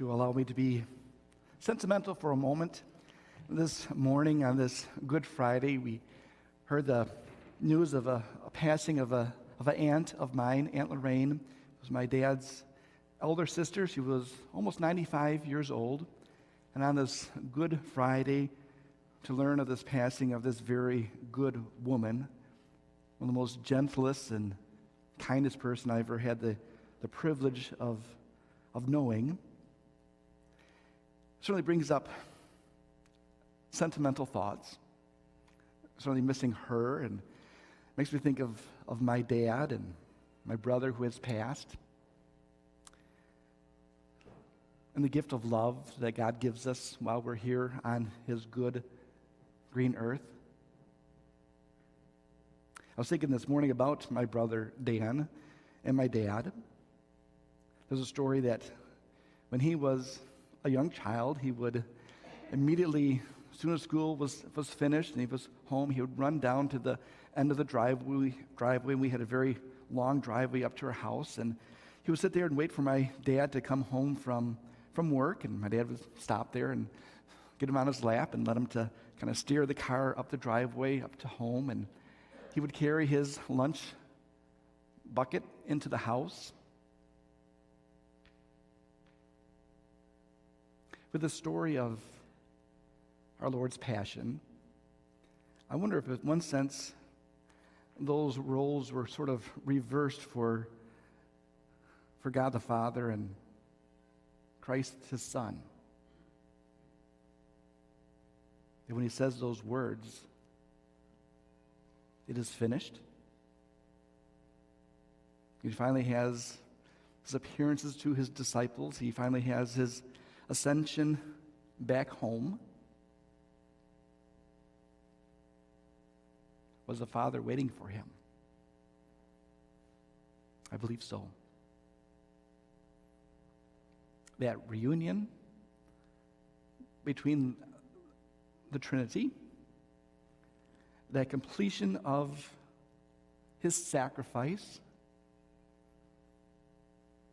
If you allow me to be sentimental for a moment, this morning on this Good Friday, we heard the news of a passing of an aunt of mine, Aunt Lorraine. It was my dad's elder sister. She was almost 95 years old. And on this Good Friday, to learn of this passing of this very good woman, one of the most gentlest and kindest person I ever had the privilege of knowing, certainly brings up sentimental thoughts. Certainly missing her, and makes me think of my dad and my brother who has passed, and the gift of love that God gives us while we're here on his good green earth. I was thinking this morning about my brother Dan and my dad. There's a story that when he was a young child, he would immediately, as soon as school was finished and he was home, he would run down to the end of the driveway. We had a very long driveway up to our house, and he would sit there and wait for my dad to come home from work, and my dad would stop there and get him on his lap and let him to kind of steer the car up the driveway up to home, and he would carry his lunch bucket into the house. With the story of our Lord's Passion, I wonder if in one sense those roles were sort of reversed for God the Father and Christ his Son. And when he says those words, "It is finished," he finally has his appearances to his disciples. He finally has his ascension back home. Was the Father waiting for him? I believe so. That reunion between the Trinity, that completion of his sacrifice,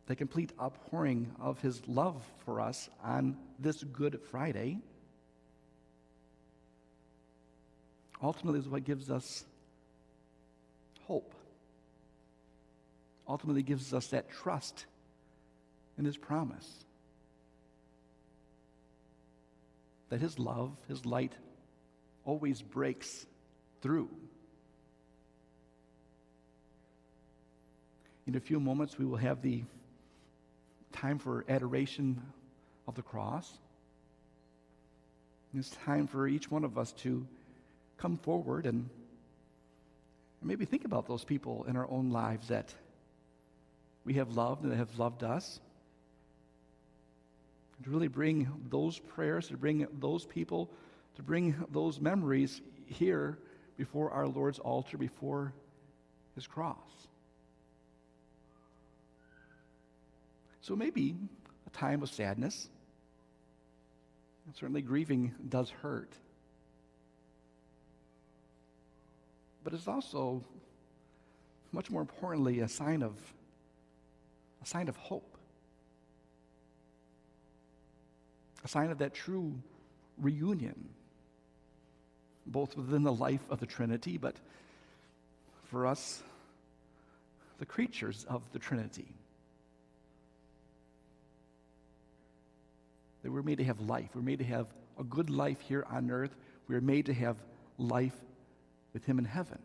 the complete outpouring of his love for us on this Good Friday, ultimately is what gives us hope. Ultimately gives us that trust in his promise. That his love, his light, always breaks through. In a few moments, we will have the time for adoration of the cross. It's time for each one of us to come forward and maybe think about those people in our own lives that we have loved and that have loved us. To really bring those prayers, to bring those people, to bring those memories here before our Lord's altar, before his cross. So maybe a time of sadness. And certainly grieving does hurt. But it's also, much more importantly, a sign of hope. A sign of that true reunion, both within the life of the Trinity, but for us, the creatures of the Trinity. That we're made to have life. We're made to have a good life here on earth. We're made to have life with him in heaven.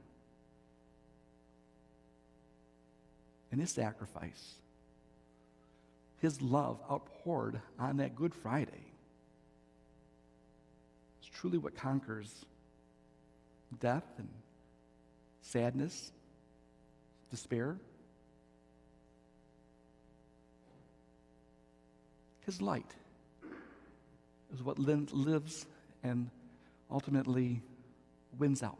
And his sacrifice, his love outpoured on that Good Friday, is truly what conquers death and sadness, despair. His light is what lives and ultimately wins out.